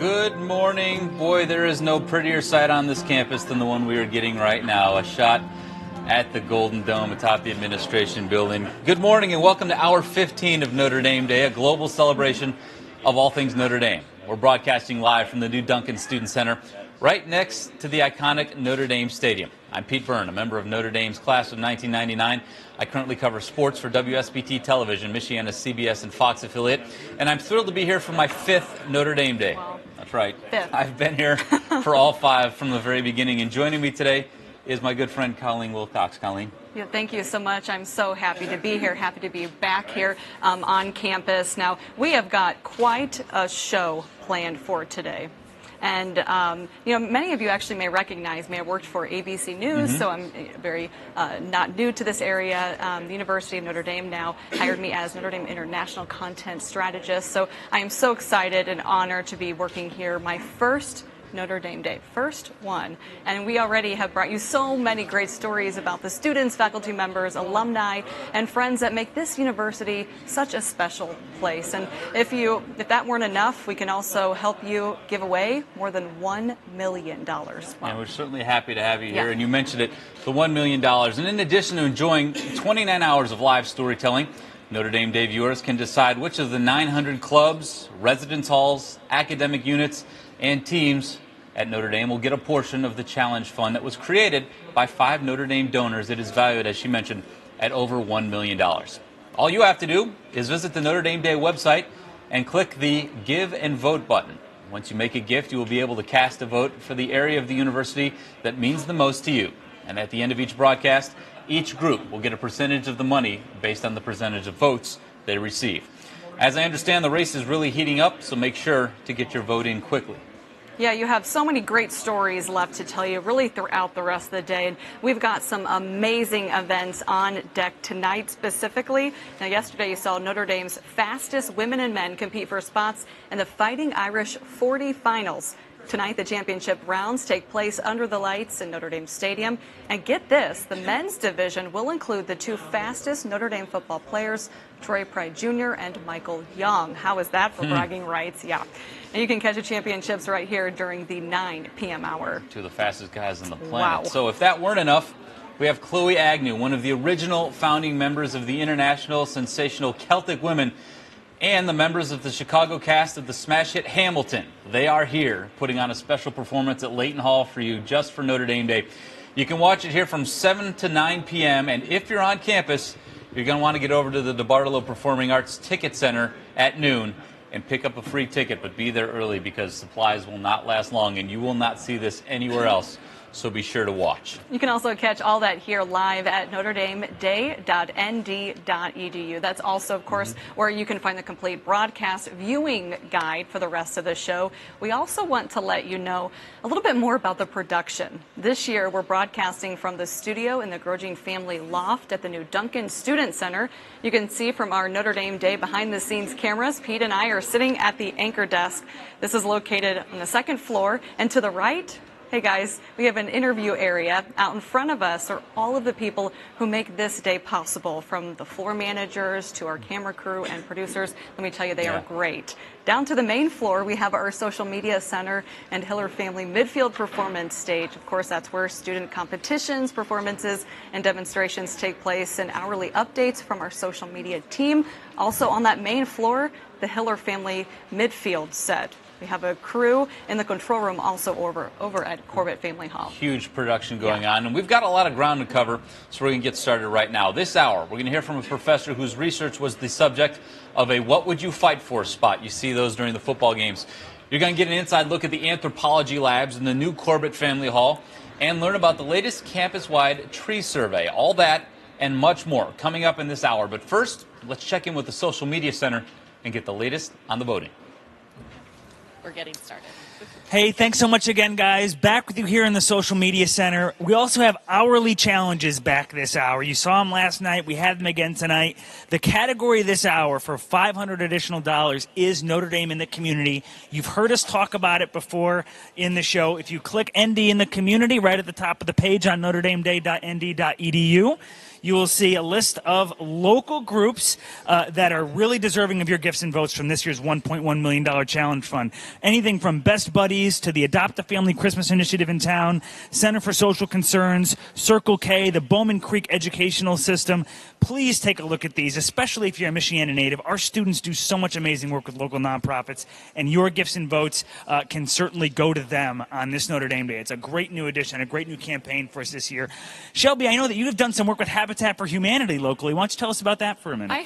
Good morning. Boy, there is no prettier sight on this campus than the one we are getting right now. A shot at the Golden Dome atop the administration building. Good morning and welcome to Hour 15 of Notre Dame Day, a global celebration of all things Notre Dame. We're broadcasting live from the new Duncan Student Center, right next to the iconic Notre Dame Stadium. I'm Pete Byrne, a member of Notre Dame's class of 1999. I currently cover sports for WSBT Television, Michiana's CBS and Fox affiliate, and I'm thrilled to be here for my fifth Notre Dame Day. Wow. That's right. Fifth. I've been here for all five from the very beginning, and joining me today is my good friend Colleen Wilcox. Colleen. Yeah, thank you so much. I'm so happy to be here, happy to be back here on campus. Now, we have got quite a show planned for today. And, many of you actually may recognize me. I worked for ABC News, so I'm very not new to this area. The University of Notre Dame now hired me as Notre Dame International Content Strategist. So I am so excited and honored to be working here. My first Notre Dame Day, first one. And we already have brought you so many great stories about the students, faculty members, alumni, and friends that make this university such a special place. And if that weren't enough, we can also help you give away more than $1 million. Wow. And we're certainly happy to have you here. And you mentioned it, the $1 million. And in addition to enjoying 29 hours of live storytelling, Notre Dame Day viewers can decide which of the 900 clubs, residence halls, academic units, and teams at Notre Dame will get a portion of the challenge fund that was created by 5 Notre Dame donors. It is valued, as she mentioned, at over $1 million. All you have to do is visit the Notre Dame Day website and click the Give and Vote button. Once you make a gift, you will be able to cast a vote for the area of the university that means the most to you. And at the end of each broadcast, each group will get a percentage of the money based on the percentage of votes they receive. As I understand, the race is really heating up, so make sure to get your vote in quickly. Yeah, you have so many great stories left to tell you really throughout the rest of the day. And we've got some amazing events on deck tonight specifically. Now, yesterday you saw Notre Dame's fastest women and men compete for spots in the Fighting Irish 40 finals. Tonight, the championship rounds take place under the lights in Notre Dame Stadium. And get this, the men's division will include the 2 fastest Notre Dame football players, Troy Pride Jr. and Michael Young. How is that for bragging rights? Yeah. And you can catch the championships right here during the 9 p.m. hour. 2 of the fastest guys on the planet. Wow. So if that weren't enough, we have Chloe Agnew, one of the original founding members of the international sensational Celtic Women, and the members of the Chicago cast of the smash hit Hamilton. They are here putting on a special performance at Layton Hall for you just for Notre Dame Day. You can watch it here from 7 to 9 p.m. And if you're on campus, you're going to want to get over to the DeBartolo Performing Arts Ticket Center at noon and pick up a free ticket. But be there early because supplies will not last long and you will not see this anywhere else. So be sure to watch. You can also catch all that here live at NotreDameDay.nd.edu. That's also, of course, where you can find the complete broadcast viewing guide for the rest of the show. We also want to let you know a little bit more about the production. This year, we're broadcasting from the studio in the Grosjean family loft at the new Duncan Student Center. You can see from our Notre Dame Day behind-the-scenes cameras, Pete and I are sitting at the anchor desk. This is located on the 2nd floor, and to the right, hey guys, we have an interview area. Out in front of us are all of the people who make this day possible, from the floor managers to our camera crew and producers. Let me tell you, they are great. Down to the main floor, we have our social media center and Hiller Family Midfield Performance Stage. Of course, that's where student competitions, performances, and demonstrations take place, and hourly updates from our social media team. Also on that main floor, the Hiller Family Midfield set. We have a crew in the control room also over at Corbett Family Hall. Huge production going on, and we've got a lot of ground to cover, so we're going to get started right now. This hour, we're going to hear from a professor whose research was the subject of a What Would You Fight For spot. You see those during the football games. You're going to get an inside look at the anthropology labs in the new Corbett Family Hall and learn about the latest campus-wide tree survey. All that and much more coming up in this hour. But first, let's check in with the Social Media Center and get the latest on the voting. We're getting started. Hey, thanks so much again, guys. Back with you here in the Social Media Center. We also have hourly challenges back this hour. You saw them last night. We had them again tonight. The category this hour for $500 additional is Notre Dame in the community. You've heard us talk about it before in the show. If you click ND in the community right at the top of the page on NotreDameDay.nd.edu, you will see a list of local groups that are really deserving of your gifts and votes from this year's $1.1 million challenge fund. Anything from Best Buddies to the Adopt a Family Christmas Initiative in town, Center for Social Concerns, Circle K, the Bowman Creek Educational System. Please take a look at these, especially if you're a Michiana native. Our students do so much amazing work with local nonprofits, and your gifts and votes can certainly go to them on this Notre Dame Day. It's a great new addition, a great new campaign for us this year. Shelby, I know that you have done some work with Habitat for Humanity locally. Why don't you tell us about that for a minute? I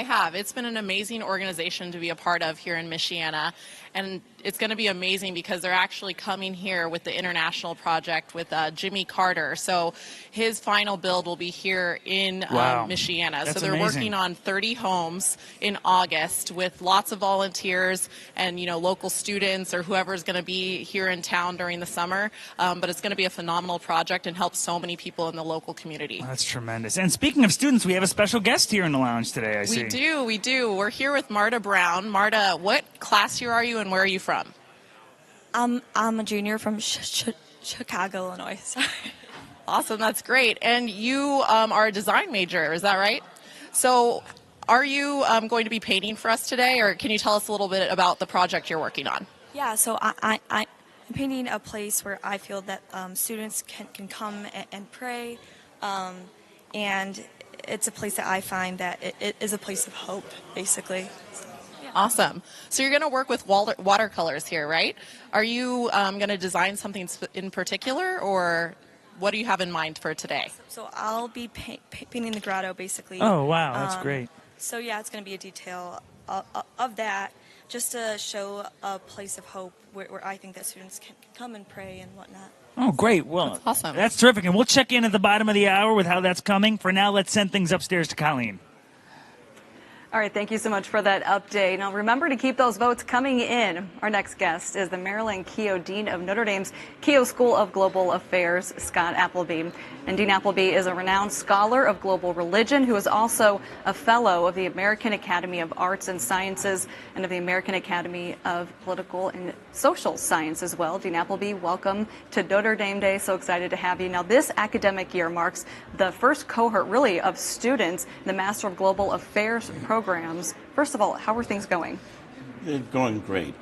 have. It's been an amazing organization to be a part of here in Michiana. And it's going to be amazing because they're actually coming here with the international project with Jimmy Carter. So his final build will be here in Michiana. That's so they're amazing. working on 30 homes in August with lots of volunteers and, local students or whoever's going to be here in town during the summer. But it's going to be a phenomenal project and help so many people in the local community. That's tremendous. And speaking of students, we have a special guest here in the lounge today, I see. We do. We're here with Marta Brown. Marta, what class year are you and where are you from? I'm a junior from Chicago, Illinois. Sorry. Awesome, that's great. And you are a design major, is that right? So are you going to be painting for us today, or can you tell us a little bit about the project you're working on? Yeah, so I'm painting a place where I feel that students can come and pray, and it's a place that I find that it is a place of hope, basically. Awesome. So you're going to work with watercolors here, right? Are you going to design something in particular, or what do you have in mind for today? So I'll be painting the grotto, basically. Oh, wow, that's great. So yeah, it's going to be a detail of that, just to show a place of hope where I think that students can come and pray and whatnot. Oh, great. Well, that's awesome. That's terrific. And we'll check in at the bottom of the hour with how that's coming. For now, let's send things upstairs to Colleen. All right, thank you so much for that update. Now, remember to keep those votes coming in. Our next guest is the Marilyn Keough Dean of Notre Dame's Keough School of Global Affairs, Scott Appleby. And Dean Appleby is a renowned scholar of global religion who is also a fellow of the American Academy of Arts and Sciences and of the American Academy of Political and Social Science as well. Dean Appleby, welcome to Notre Dame Day. So excited to have you. Now, this academic year marks the first cohort, really, of students in the Master of Global Affairs programs. First of all, how are things going? They're going great.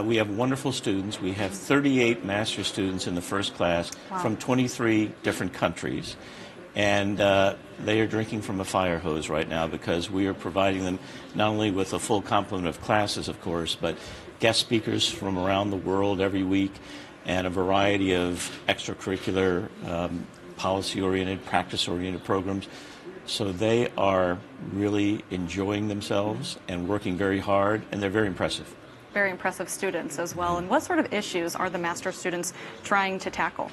We have wonderful students. We have 38 master's students in the first class from 23 different countries. And they are drinking from a fire hose right now because we are providing them not only with a full complement of classes, of course, but guest speakers from around the world every week and a variety of extracurricular, policy-oriented, practice-oriented programs. So they are really enjoying themselves and working very hard, and they're very impressive. Very impressive students as well. And what sort of issues are the master students trying to tackle?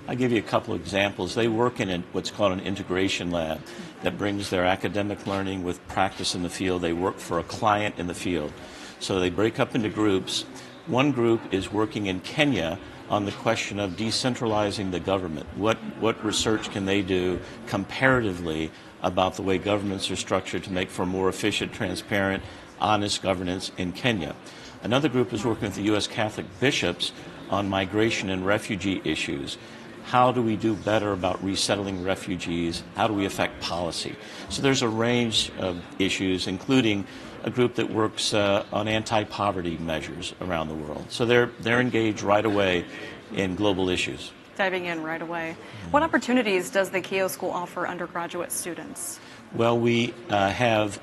I'll give you a couple of examples. They work in what's called an integration lab that brings their academic learning with practice in the field. They work for a client in the field. So they break up into groups. One group is working in Kenya on the question of decentralizing the government. What research can they do comparatively about the way governments are structured to make for more efficient, transparent, honest governance in Kenya? Another group is working with the U.S. Catholic bishops on migration and refugee issues. How do we do better about resettling refugees? How do we affect policy? So there's a range of issues, including a group that works on anti-poverty measures around the world. So they're engaged right away in global issues. Diving in right away. What opportunities does the Keough School offer undergraduate students? Well, we have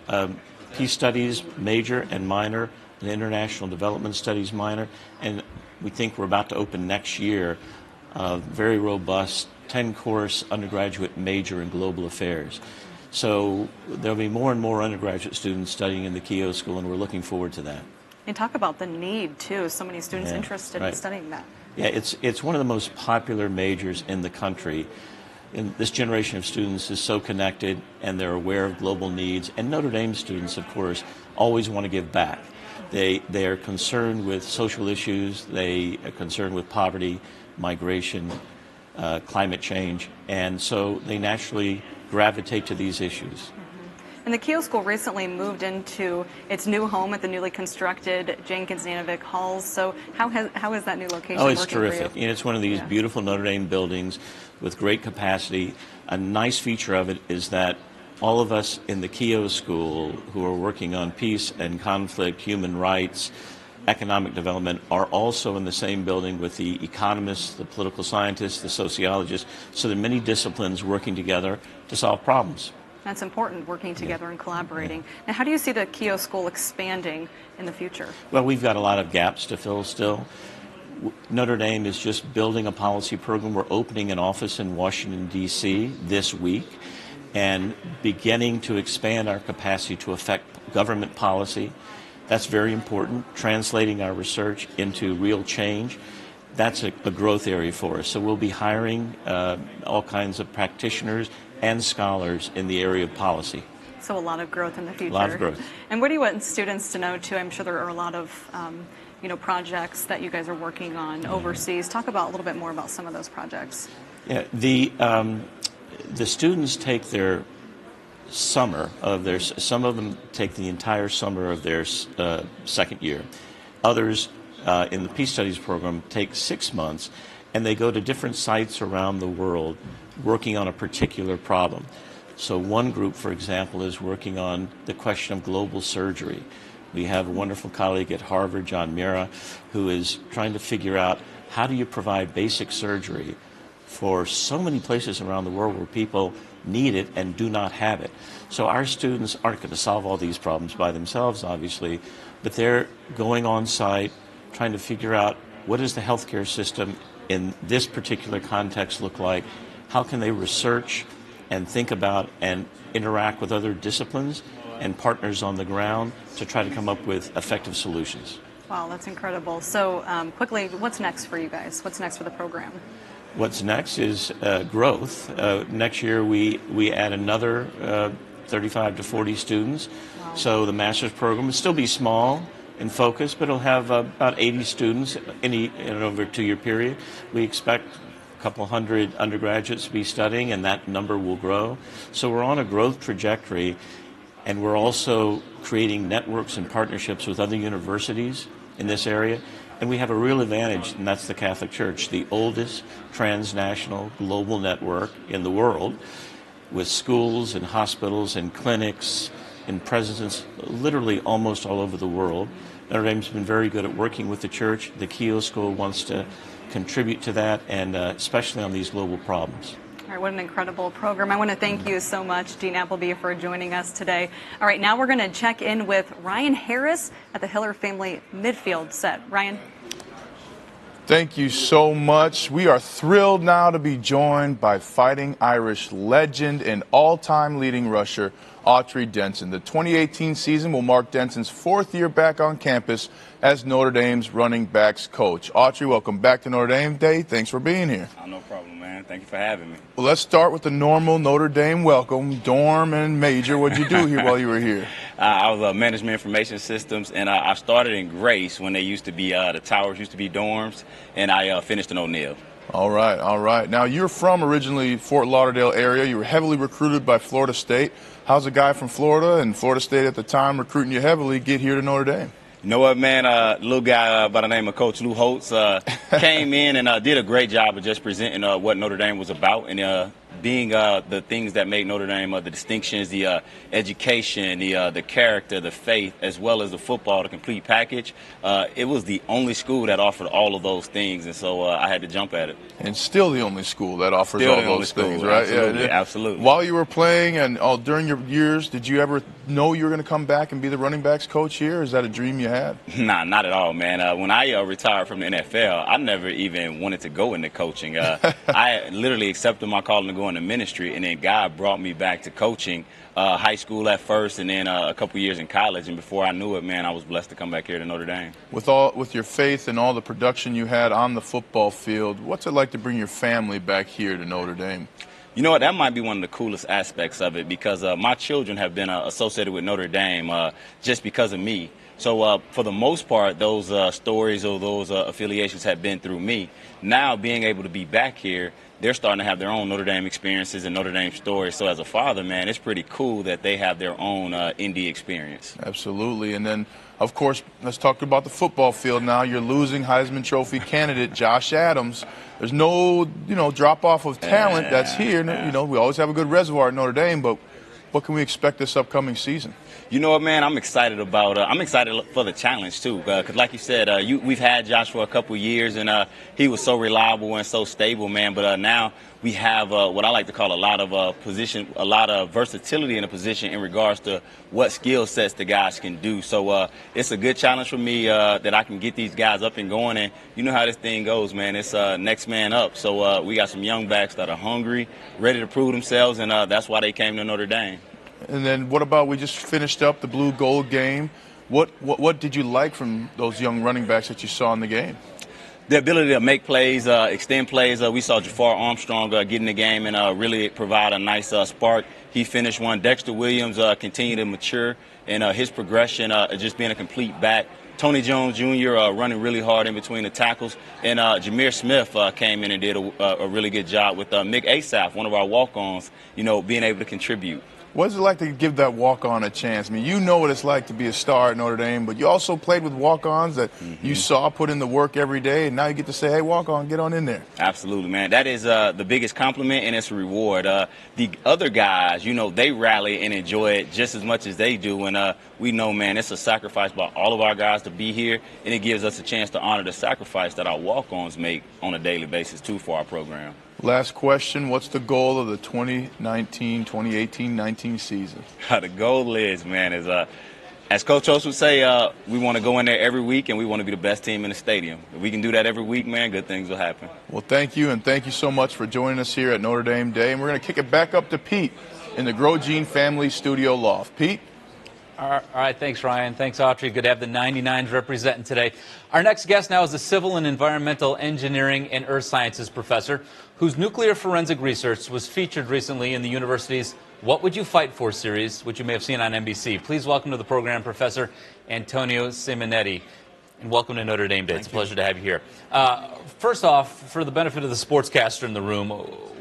Peace Studies major and minor, an International Development Studies minor, and we think we're about to open next year a very robust 10-course undergraduate major in global affairs. So there'll be more and more undergraduate students studying in the Keough School, and we're looking forward to that. And talk about the need, too. So many students interested in studying that. Yeah, it's one of the most popular majors in the country. And this generation of students is so connected, and they're aware of global needs. And Notre Dame students, of course, always want to give back. They are concerned with social issues. They are concerned with poverty, migration, climate change. And so they naturally gravitate to these issues. And the Keough School recently moved into its new home at the newly constructed Jenkins-Nanovic Halls. So how is that new location working it's terrific. for you? And it's one of these beautiful Notre Dame buildings with great capacity. A nice feature of it is that all of us in the Keough School who are working on peace and conflict, human rights, economic development are also in the same building with the economists, the political scientists, the sociologists. So there are many disciplines working together to solve problems. That's important, working together and collaborating. Yeah. Now, how do you see the Keough School expanding in the future? Well, we've got a lot of gaps to fill still. Notre Dame is just building a policy program. We're opening an office in Washington, D.C. this week and beginning to expand our capacity to affect government policy. That's very important, translating our research into real change. That's a growth area for us. So we'll be hiring all kinds of practitioners and scholars in the area of policy. So a lot of growth in the future. A lot of growth. And what do you want students to know, too? I'm sure there are a lot of projects that you guys are working on overseas. Talk about a little bit more about some of those projects. Yeah, the students take their summer of their, some of them take the entire summer of their second year. Others in the Peace Studies program take 6 months, and they go to different sites around the world working on a particular problem. So one group, for example, is working on the question of global surgery. We have a wonderful colleague at Harvard, John Mira, who is trying to figure out how do you provide basic surgery for so many places around the world where people need it and do not have it. So our students aren't going to solve all these problems by themselves, obviously, but they're going on site, trying to figure out what does the healthcare system in this particular context look like, how can they research and think about and interact with other disciplines and partners on the ground to try to come up with effective solutions. Wow, that's incredible. So quickly, what's next for you guys? What's next for the program? What's next is growth. Next year we add another 35 to 40 students. Wow. So the master's program will still be small in focus, but it'll have about 80 students in over a 2-year period. We expect a couple hundred undergraduates to be studying, and that number will grow. So we're on a growth trajectory, and we're also creating networks and partnerships with other universities in this area. And we have a real advantage, and that's the Catholic Church, the oldest transnational global network in the world, with schools and hospitals and clinics and presences literally almost all over the world. Notre Dame's been very good at working with the church. The Keough School wants to contribute to that, and especially on these global problems. All right, what an incredible program. I want to thank you so much, Dean Appleby, for joining us today. All right, now we're going to check in with Ryan Harris at the Hiller family midfield set. Ryan. Thank you so much. We are thrilled now to be joined by Fighting Irish legend and all-time leading rusher, Autry Denson. The 2018 season will mark Denson's 4th year back on campus as Notre Dame's running backs coach. Autry, welcome back to Notre Dame Day. Thanks for being here. Oh, no problem, man. Thank you for having me. Well, let's start with the normal Notre Dame welcome, dorm and major. What'd you do here while you were here? I was management information systems, and I started in Grace when they used to be, the towers used to be dorms, and I finished in O'Neill. All right, all right. Now, you're from originally Fort Lauderdale area. You were heavily recruited by Florida State. How's a guy from Florida and Florida State at the time recruiting you heavily get here to Notre Dame? You know what, man? Little guy by the name of Coach Lou Holtz came in and did a great job of just presenting what Notre Dame was about and being the things that make Notre Dame, the distinctions, the education, the character, the faith, as well as the football, the complete package. It was the only school that offered all of those things, and so I had to jump at it. And still the only school that offers Still all the only those school, things, right? absolutely, Yeah. absolutely. While you were playing and during your years, did you ever know you were going to come back and be the running backs coach here? Is that a dream you had? Nah, not at all, man. When I retired from the NFL, I never even wanted to go into coaching. I literally accepted my calling to go into ministry, and then God brought me back to coaching, high school at first, and then a couple years in college. And before I knew it, man, I was blessed to come back here to Notre Dame. With your faith and all the production you had on the football field, what's it like to bring your family back here to Notre Dame? You know what? That might be one of the coolest aspects of it because my children have been associated with Notre Dame just because of me. So for the most part, those stories or those affiliations have been through me. Now being able to be back here, they're starting to have their own Notre Dame experiences and Notre Dame stories. So as a father, man, it's pretty cool that they have their own Indy experience. Absolutely. And then, of course, let's talk about the football field now. You're losing Heisman Trophy candidate Josh Adams. There's no, drop-off of talent that's here. We always have a good reservoir at Notre Dame, but what can we expect this upcoming season? You know what, man? I'm excited for the challenge too, because like you said, we've had Josh for a couple years, and he was so reliable and so stable, man. But now we have what I like to call a lot of versatility in a position in regards to what skill sets the guys can do. So it's a good challenge for me that I can get these guys up and going. And you know how this thing goes, man. It's next man up. So we got some young backs that are hungry, ready to prove themselves, and that's why they came to Notre Dame. And then what about, we just finished up the blue gold game. What did you like from those young running backs that you saw in the game? The ability to make plays, extend plays. We saw Jafar Armstrong get in the game and really provide a nice spark. He finished one. Dexter Williams continued to mature in his progression, just being a complete back. Tony Jones Jr. Running really hard in between the tackles. And Jameer Smith came in and did a really good job with Mick Asaf, one of our walk-ons, being able to contribute. What is it like to give that walk-on a chance? I mean, you know what it's like to be a star at Notre Dame, but you also played with walk-ons that you saw put in the work every day, and now you get to say, hey, walk-on, get on in there. Absolutely, man. That is the biggest compliment, and it's a reward. The other guys, they rally and enjoy it just as much as they do, and we know, man, it's a sacrifice by all of our guys to be here, and it gives us a chance to honor the sacrifice that our walk-ons make on a daily basis, too, for our program. Last question, what's the goal of the 2018-19 season? The goal is, man, as Coach Oates would say, we want to go in there every week and we want to be the best team in the stadium. If we can do that every week, man, good things will happen. Well, thank you, and thank you so much for joining us here at Notre Dame Day. And we're going to kick it back up to Pete in the Grosjean family studio loft. Pete? All right, thanks, Ryan. Thanks, Autry. Good to have the 99s representing today. Our next guest now is a civil and environmental engineering and earth sciences professor whose nuclear forensic research was featured recently in the university's What Would You Fight For series, which you may have seen on NBC. Please welcome to the program Professor Antonio Simonetti. And welcome to Notre Dame Day. It's a pleasure to have you here. First off, for the benefit of the sportscaster in the room,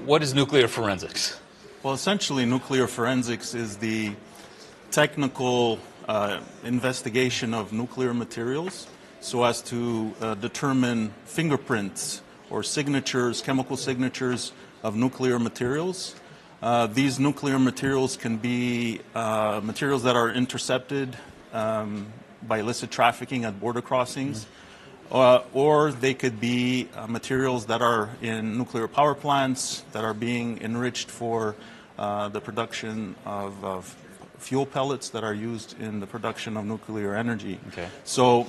what is nuclear forensics? Well, essentially, nuclear forensics is the technical investigation of nuclear materials so as to determine fingerprints or signatures, chemical signatures of nuclear materials. These nuclear materials can be materials that are intercepted by illicit trafficking at border crossings, or they could be materials that are in nuclear power plants that are being enriched for the production of fuel pellets that are used in the production of nuclear energy. Okay. So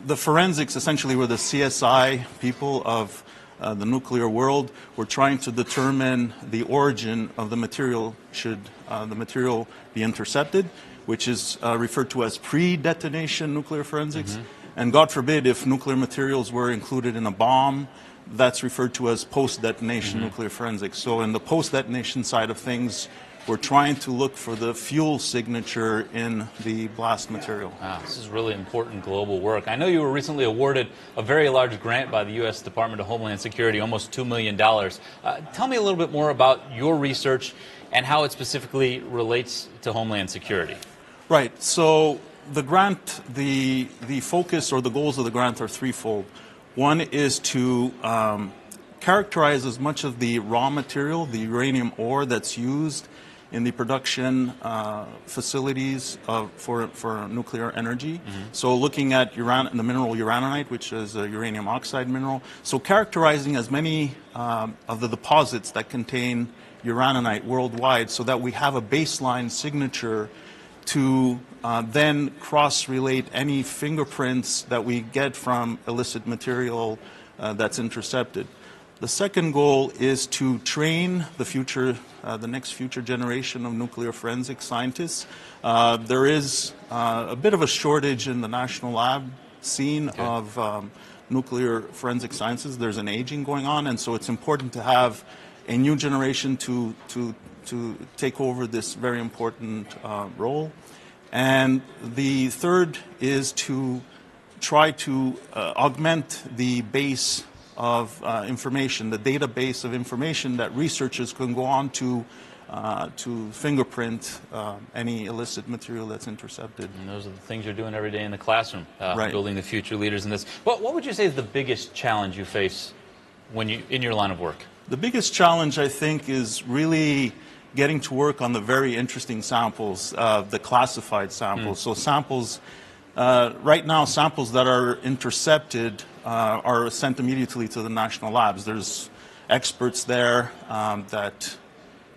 the forensics essentially were the CSI people of the nuclear world. We're trying to determine the origin of the material should the material be intercepted, which is referred to as pre-detonation nuclear forensics. And God forbid if nuclear materials were included in a bomb, that's referred to as post-detonation nuclear forensics. So in the post-detonation side of things, we're trying to look for the fuel signature in the blast material. Wow, this is really important global work. I know you were recently awarded a very large grant by the U.S. Department of Homeland Security, almost $2 million. Tell me a little bit more about your research and how it specifically relates to Homeland Security. Right. So the grant, the focus or the goals of the grant are threefold. One is to characterize as much of the raw material, the uranium ore that's used in the production facilities for nuclear energy. So looking at the mineral uraninite, which is a uranium oxide mineral. So characterizing as many of the deposits that contain uraninite worldwide so that we have a baseline signature to then cross-relate any fingerprints that we get from illicit material that's intercepted. The second goal is to train the next future generation of nuclear forensic scientists. There is a bit of a shortage in the national lab scene of nuclear forensic sciences. There's an aging going on, and so it's important to have a new generation to take over this very important role. And the third is to try to augment the base of information, the database of information that researchers can go on to fingerprint any illicit material that's intercepted. And those are the things you're doing every day in the classroom, right. Building the future leaders in this. What would you say is the biggest challenge you face in your line of work? The biggest challenge, I think, is really getting to work on the very interesting samples, the classified samples. So samples, right now, samples that are intercepted are sent immediately to the national labs. There's experts there that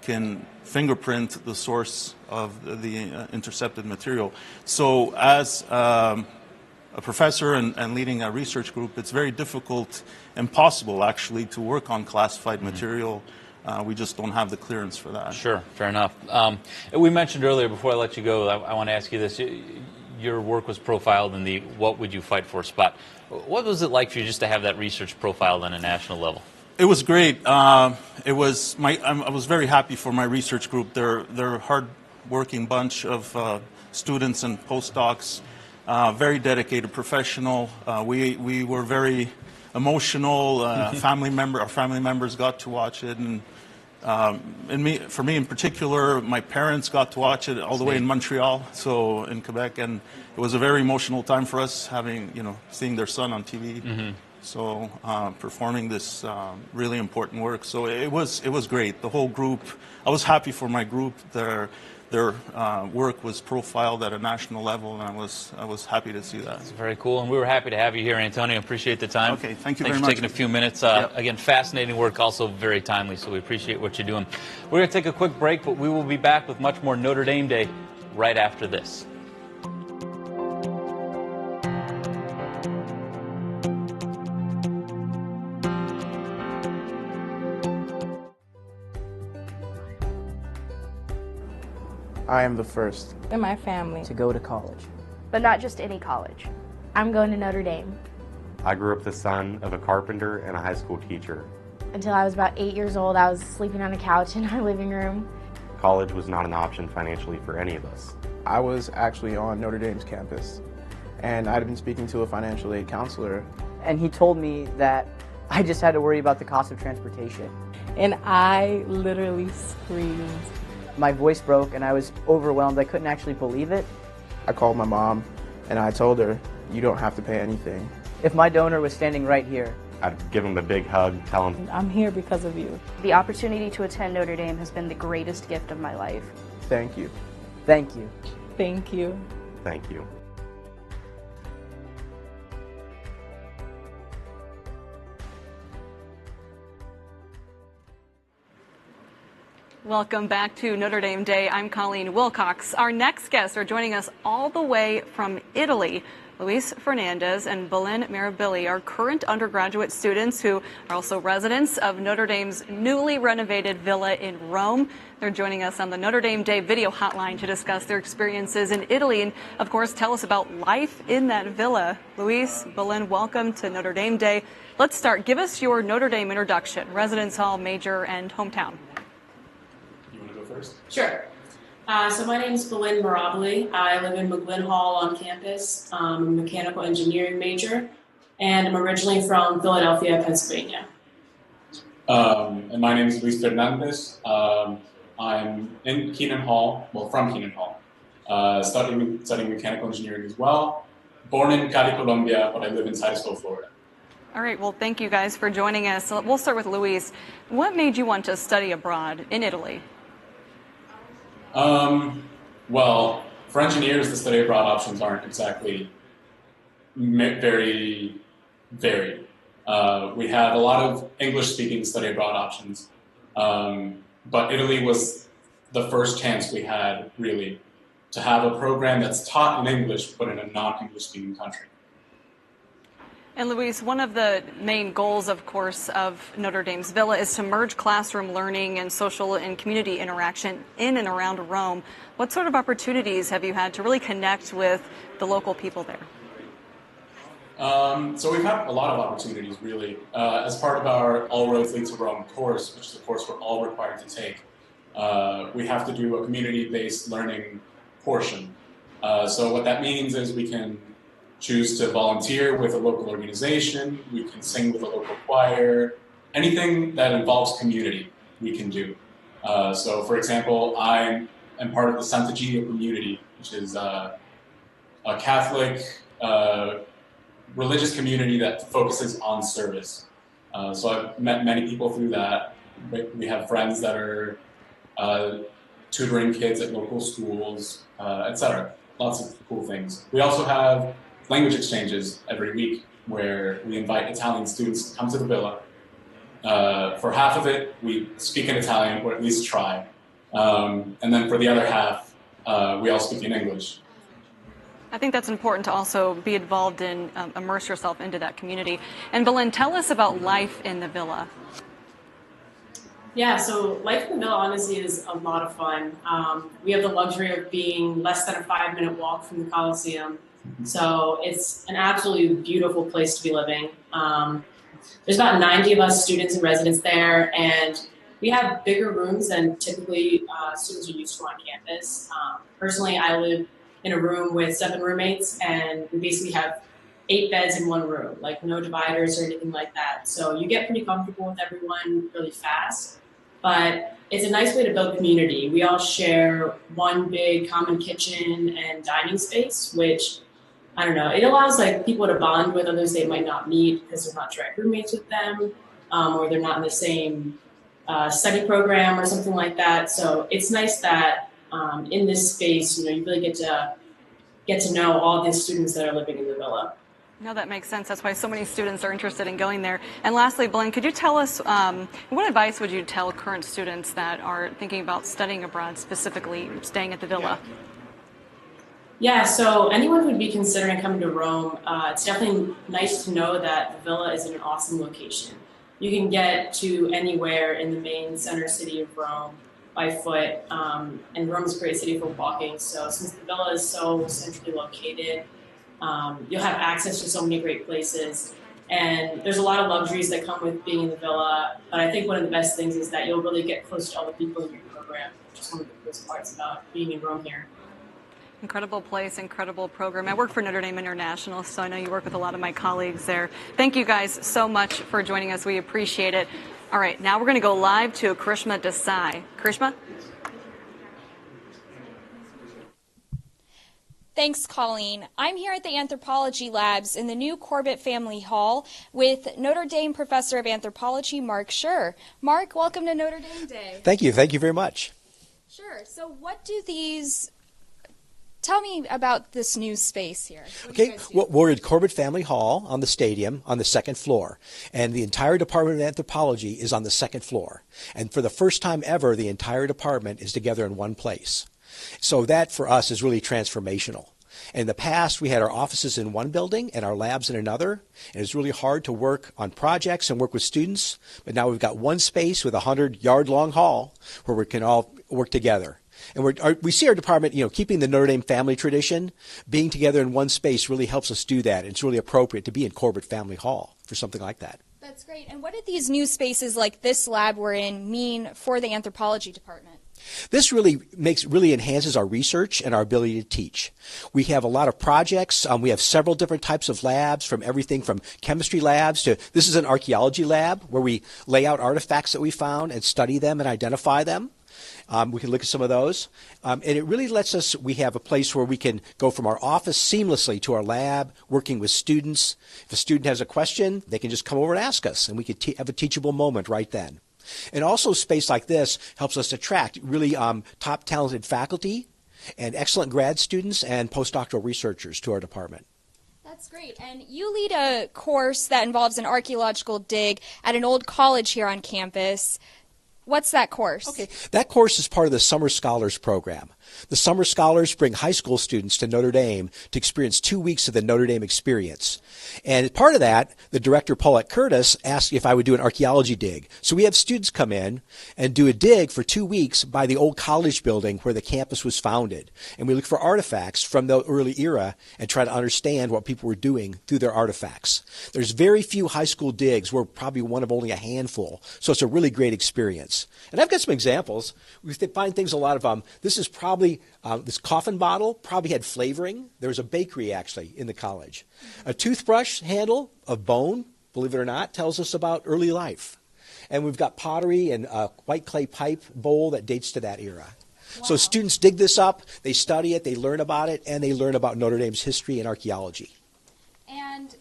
can fingerprint the source of the intercepted material. So as a professor and leading a research group, it's very difficult, impossible actually, to work on classified material. We just don't have the clearance for that. Sure, fair enough. We mentioned earlier, before I let you go, I want to ask you this. Your work was profiled in the What Would You Fight For spot. What was it like for you just to have that research profiled on a national level? It was great. I was very happy for my research group. They're a hard-working bunch of students and postdocs, very dedicated, professional. We were very emotional. Our family members got to watch it, and for me in particular, my parents got to watch it all the way in Montreal, so in Quebec, and it was a very emotional time for us, seeing their son on TV. So performing this really important work. So it was great. The whole group. I was happy for my group. Their work was profiled at a national level, and I was happy to see that. It's very cool, and we were happy to have you here, Antonio. Appreciate the time. Okay, thank you very much. Thanks for taking a few minutes. Again, fascinating work, also very timely, so we appreciate what you're doing. We're going to take a quick break, but we will be back with much more Notre Dame Day right after this. I am the first in my family to go to college. But not just any college. I'm going to Notre Dame. I grew up the son of a carpenter and a high school teacher. Until I was about 8 years old, I was sleeping on a couch in our living room. College was not an option financially for any of us. I was actually on Notre Dame's campus, and I had been speaking to a financial aid counselor. And he told me that I just had to worry about the cost of transportation. And I literally screamed. My voice broke and I was overwhelmed. I couldn't actually believe it. I called my mom and I told her, you don't have to pay anything. If my donor was standing right here, I'd give him a big hug, tell him, I'm here because of you. The opportunity to attend Notre Dame has been the greatest gift of my life. Thank you. Thank you. Thank you. Thank you. Welcome back to Notre Dame Day. I'm Colleen Wilcox. Our next guests are joining us all the way from Italy. Luis Fernandez and Belen Mirabili are current undergraduate students who are also residents of Notre Dame's newly renovated villa in Rome. They're joining us on the Notre Dame Day video hotline to discuss their experiences in Italy and, of course, tell us about life in that villa. Luis, Belen, welcome to Notre Dame Day. Let's start. Give us your Notre Dame introduction, residence hall, major, and hometown. Sure. So my name is Belen Mirabili. I live in McGlynn Hall on campus. I'm a mechanical engineering major, and I'm originally from Philadelphia, Pennsylvania. And my name is Luis Fernandez. I'm in Keenan Hall, from Keenan Hall, studying mechanical engineering as well. Born in Cali, Colombia, but I live in Titusville, Florida. All right, well, thank you guys for joining us. We'll start with Luis. What made you want to study abroad in Italy? Well, for engineers, the study abroad options aren't exactly very varied. We have a lot of English-speaking study abroad options, but Italy was the first chance we had, really, to have a program that's taught in English, but in a non-English-speaking country. And Luis, one of the main goals, of course, of Notre Dame's Villa is to merge classroom learning and social and community interaction in and around Rome. What sort of opportunities have you had to really connect with the local people there? So we've had a lot of opportunities, really. As part of our All Roads Lead to Rome course, which is a course we're all required to take, we have to do a community-based learning portion. So what that means is we can choose to volunteer with a local organization, we can sing with a local choir, anything that involves community we can do. So for example, I am part of the Santa Gio community, which is a Catholic religious community that focuses on service. So I've met many people through that. We have friends that are tutoring kids at local schools, etc. Lots of cool things. We also have language exchanges every week where we invite Italian students to come to the villa. For half of it, we speak in Italian, or at least try. And then for the other half, we all speak in English. I think that's important to also be involved in, immerse yourself into that community. And Belen, tell us about life in the villa. Yeah, so life in the villa honestly is a lot of fun. We have the luxury of being less than a 5-minute walk from the Coliseum. So it's an absolutely beautiful place to be living. There's about 90 of us students and residents there, and we have bigger rooms than typically students are used to on campus. Personally, I live in a room with 7 roommates, and we basically have 8 beds in one room, like no dividers or anything like that. So you get pretty comfortable with everyone really fast. But it's a nice way to build community. We all share one big common kitchen and dining space, which, I don't know, it allows like people to bond with others they might not meet because they're not direct roommates with them, or they're not in the same study program or something like that. So it's nice that in this space, you really get to know all the students that are living in the villa. No, that makes sense. That's why so many students are interested in going there. And lastly, Belen, could you tell us, what advice would you tell current students that are thinking about studying abroad, specifically staying at the villa? Yeah, so anyone who would be considering coming to Rome, it's definitely nice to know that the villa is in an awesome location. You can get to anywhere in the main center city of Rome by foot, and Rome is a great city for walking. So since the villa is so centrally located, you'll have access to so many great places. And there's a lot of luxuries that come with being in the villa, but I think one of the best things is that you'll really get close to all the people in your program, which is one of the coolest parts about being in Rome here. Incredible place, incredible program. I work for Notre Dame International, so I know you work with a lot of my colleagues there. Thank you guys so much for joining us. We appreciate it. All right, now we're going to go live to Karishma Desai. Karishma? Thanks, Colleen. I'm here at the Anthropology Labs in the new Corbett Family Hall with Notre Dame Professor of Anthropology, Mark Schur. Mark, welcome to Notre Dame Day. Thank you. Thank you very much. Sure. So what do these... Tell me about this new space here. Okay, well, we're at Corbett Family Hall on the stadium on the 2nd floor, and the entire Department of Anthropology is on the 2nd floor. And for the first time ever, the entire department is together in one place. So that, for us, is really transformational. In the past, we had our offices in one building and our labs in another, and it's really hard to work on projects and work with students. But now we've got one space with a 100-yard-long hall where we can all work together. And we see our department, keeping the Notre Dame family tradition, being together in one space really helps us do that. It's really appropriate to be in Corbett Family Hall for something like that. That's great. And what do these new spaces like this lab we're in mean for the anthropology department? This really enhances our research and our ability to teach. We have a lot of projects. We have several different types of labs, from everything from chemistry labs to, this is an archaeology lab where we lay out artifacts that we found and study them and identify them. We can look at some of those. And it really lets us, we have a place where we can go from our office seamlessly to our lab, working with students. If a student has a question, they can just come over and ask us, and we could have a teachable moment right then. And also space like this helps us attract really top talented faculty and excellent grad students and postdoctoral researchers to our department. That's great. And you lead a course that involves an archaeological dig at an old college here on campus. What's that course? Okay, that course is part of the Summer Scholars Program. The Summer Scholars bring high school students to Notre Dame to experience 2 weeks of the Notre Dame experience. And as part of that, the director, Paulette Curtis, asked if I would do an archaeology dig. So we have students come in and do a dig for 2 weeks by the old college building where the campus was founded. And we look for artifacts from the early era and try to understand what people were doing through their artifacts. There's very few high school digs. We're probably one of only a handful. So it's a really great experience. And I've got some examples. We find things a lot of, this is probably, this coffin bottle probably had flavoring. There was a bakery actually in the college. A toothbrush handle of bone, believe it or not, tells us about early life. And we've got pottery and a white clay pipe bowl that dates to that era. Wow. So students dig this up, they study it, they learn about it, and they learn about Notre Dame's history and archaeology. And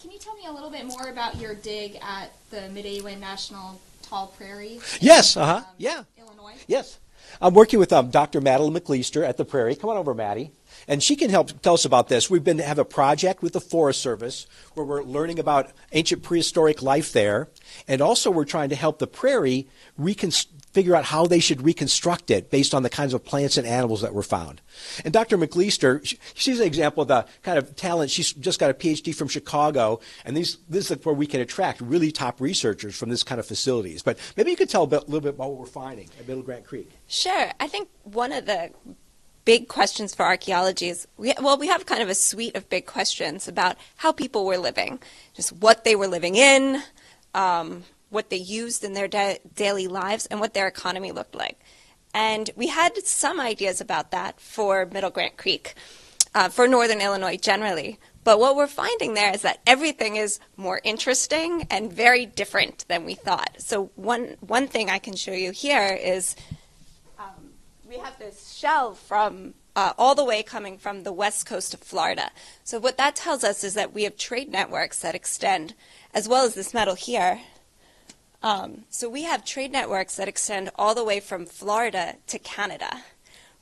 can you tell me a little bit more about your dig at the Midewin National Tall Prairie. Yes, yeah. Illinois. Yes. I'm working with Dr. Madeline McLeister at the Prairie. Come on over, Maddie. And she can help tell us about this. We've been have a project with the Forest Service where we're learning about ancient prehistoric life there. And also we're trying to help the Prairie figure out how they should reconstruct it based on the kinds of plants and animals that were found. And Dr. McLeister, she's an example of the kind of talent. She's just got a PhD from Chicago, and this is where we can attract really top researchers from this kind of facilities. But maybe you could tell a little bit about what we're finding at Middle Grant Creek. Sure. I think one of the big questions for archaeology is, we have kind of a suite of big questions about how people were living, just what they were living in, what they used in their daily lives, and what their economy looked like. And we had some ideas about that for Middle Grant Creek, for Northern Illinois generally. But what we're finding there is that everything is more interesting and very different than we thought. So one thing I can show you here is we have this shell from all the way coming from the west coast of Florida. So what that tells us is that we have trade networks that extend, as well as this metal here. So we have trade networks that extend all the way from Florida to Canada,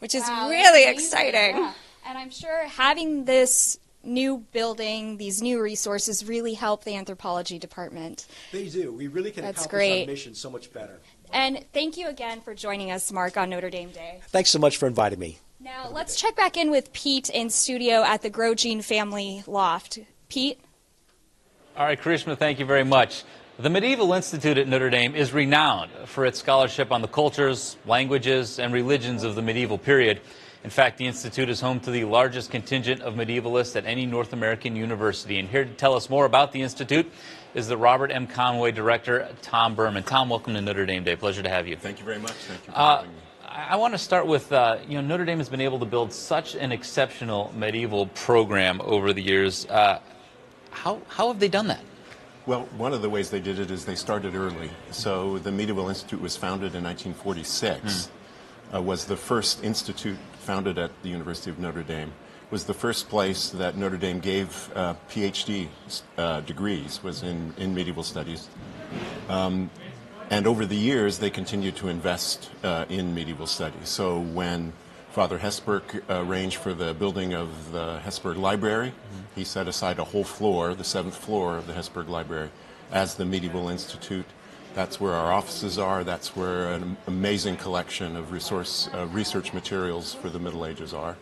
which is really exciting. Yeah. And I'm sure having this new building, these new resources really help the anthropology department. They do. We really can That's accomplish great. our mission so much better. And thank you again for joining us, Mark, on Notre Dame Day. Thanks so much for inviting me. Now let's check back in with Pete in studio at the Grosjean Family Loft. Pete? All right, Karishma, thank you very much. The Medieval Institute at Notre Dame is renowned for its scholarship on the cultures, languages, and religions of the medieval period. In fact, the Institute is home to the largest contingent of medievalists at any North American university. And here to tell us more about the Institute is the Robert M. Conway director, Tom Berman. Tom, welcome to Notre Dame Day. Pleasure to have you. Thank you very much. Thank you for having me. I want to start with, Notre Dame has been able to build such an exceptional medieval program over the years. How have they done that? Well, one of the ways they did it is they started early. So the Medieval Institute was founded in 1946, was the first institute founded at the University of Notre Dame, was the first place that Notre Dame gave PhD degrees, was in medieval studies. And over the years, they continued to invest in medieval studies. So when Father Hesburgh arranged for the building of the Hesburgh Library, he set aside a whole floor, the 7th floor of the Hesburgh Library, as the Medieval Institute. That's where our offices are. That's where an amazing collection of research materials for the Middle Ages are.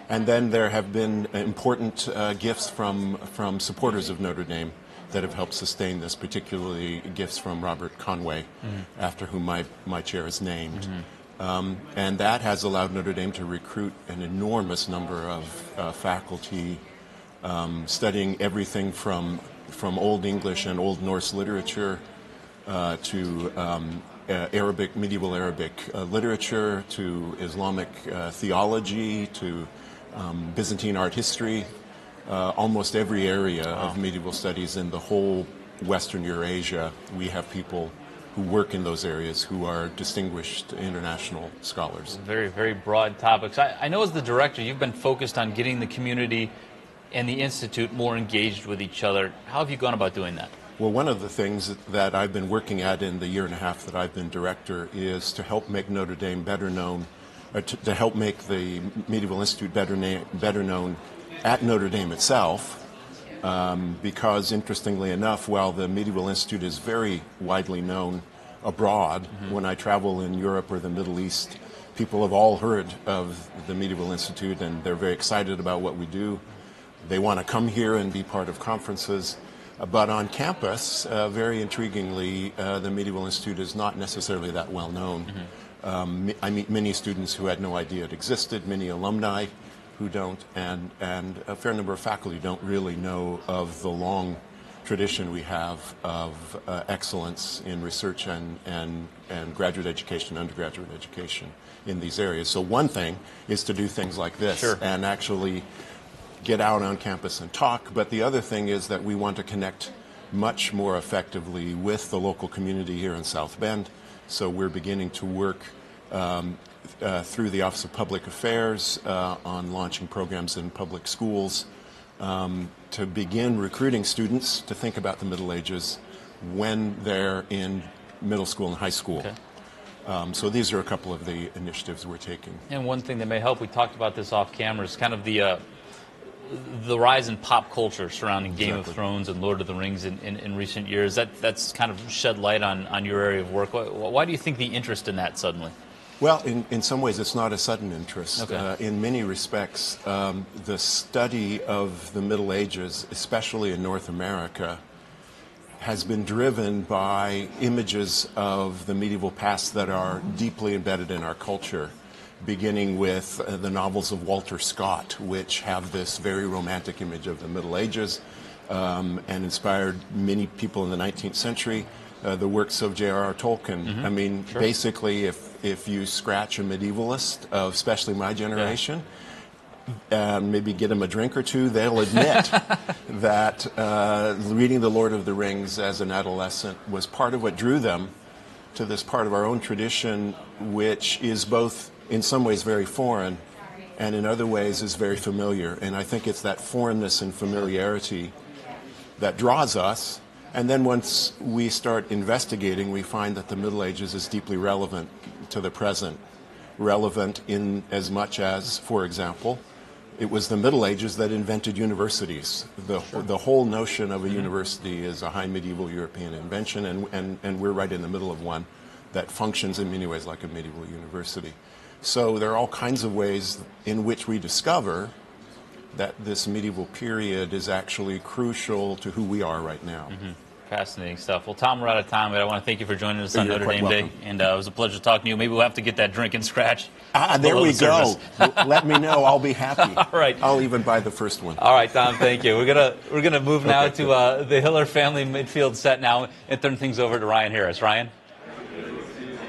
And then there have been important gifts from supporters of Notre Dame that have helped sustain this, particularly gifts from Robert Conway, after whom my chair is named. And that has allowed Notre Dame to recruit an enormous number of faculty studying everything from Old English and Old Norse literature to medieval Arabic literature, to Islamic theology, to Byzantine art history, almost every area of medieval studies in the whole Western Eurasia. We have people who work in those areas who are distinguished international scholars. Very, very broad topics. I know as the director, you've been focused on getting the community and the Institute more engaged with each other. How have you gone about doing that? Well, one of the things that I've been working at in the year and a half that I've been director is to help make Notre Dame better known, or to help make the Medieval Institute better known at Notre Dame itself, because interestingly enough, while the Medieval Institute is very widely known abroad, when I travel in Europe or the Middle East, people have all heard of the Medieval Institute and they're very excited about what we do. They want to come here and be part of conferences. But on campus, very intriguingly, the Medieval Institute is not necessarily that well known. I meet many students who had no idea it existed, many alumni who don't, and a fair number of faculty don't really know of the long tradition we have of excellence in research and graduate education, undergraduate education in these areas. So one thing is to do things like this and actually get out on campus and talk, but the other thing is that we want to connect much more effectively with the local community here in South Bend. So we're beginning to work through the Office of Public Affairs on launching programs in public schools to begin recruiting students to think about the Middle Ages when they're in middle school and high school. Okay. So these are a couple of the initiatives we're taking. And one thing that may help, we talked about this off camera, is kind of the rise in pop culture surrounding Game of Thrones and Lord of the Rings in recent years. That's kind of shed light on your area of work. Why do you think the interest in that suddenly? Well, in some ways, it's not a sudden interest. Okay. In many respects, the study of the Middle Ages, especially in North America, has been driven by images of the medieval past that are deeply embedded in our culture, beginning with the novels of Walter Scott, which have this very romantic image of the Middle Ages and inspired many people in the 19th century. The works of J.R.R. Tolkien. Mm-hmm. I mean, Sure. basically, if you scratch a medievalist, especially my generation, maybe get them a drink or two, they'll admit that reading The Lord of the Rings as an adolescent was part of what drew them to this part of our own tradition, which is both in some ways very foreign and in other ways is very familiar. And I think it's that foreignness and familiarity that draws us. And then once we start investigating, we find that the Middle Ages is deeply relevant to the present. Relevant in as much as, for example, it was the Middle Ages that invented universities. The whole notion of a university is a high medieval European invention, and we're right in the middle of one that functions in many ways like a medieval university. So there are all kinds of ways in which we discover that this medieval period is actually crucial to who we are right now. Mm-hmm. Fascinating stuff. Well, Tom, we're out of time, but I want to thank you for joining us on You're Notre quite Dame Day. welcome. And it was a pleasure talking to you. Maybe we'll have to get that drink and scratch. There we go. service. Let me know. I'll be happy. All right. I'll even buy the first one. All right, Tom, thank you. We're gonna move now to the Hiller family midfield set now and turn things over to Ryan Harris. Ryan?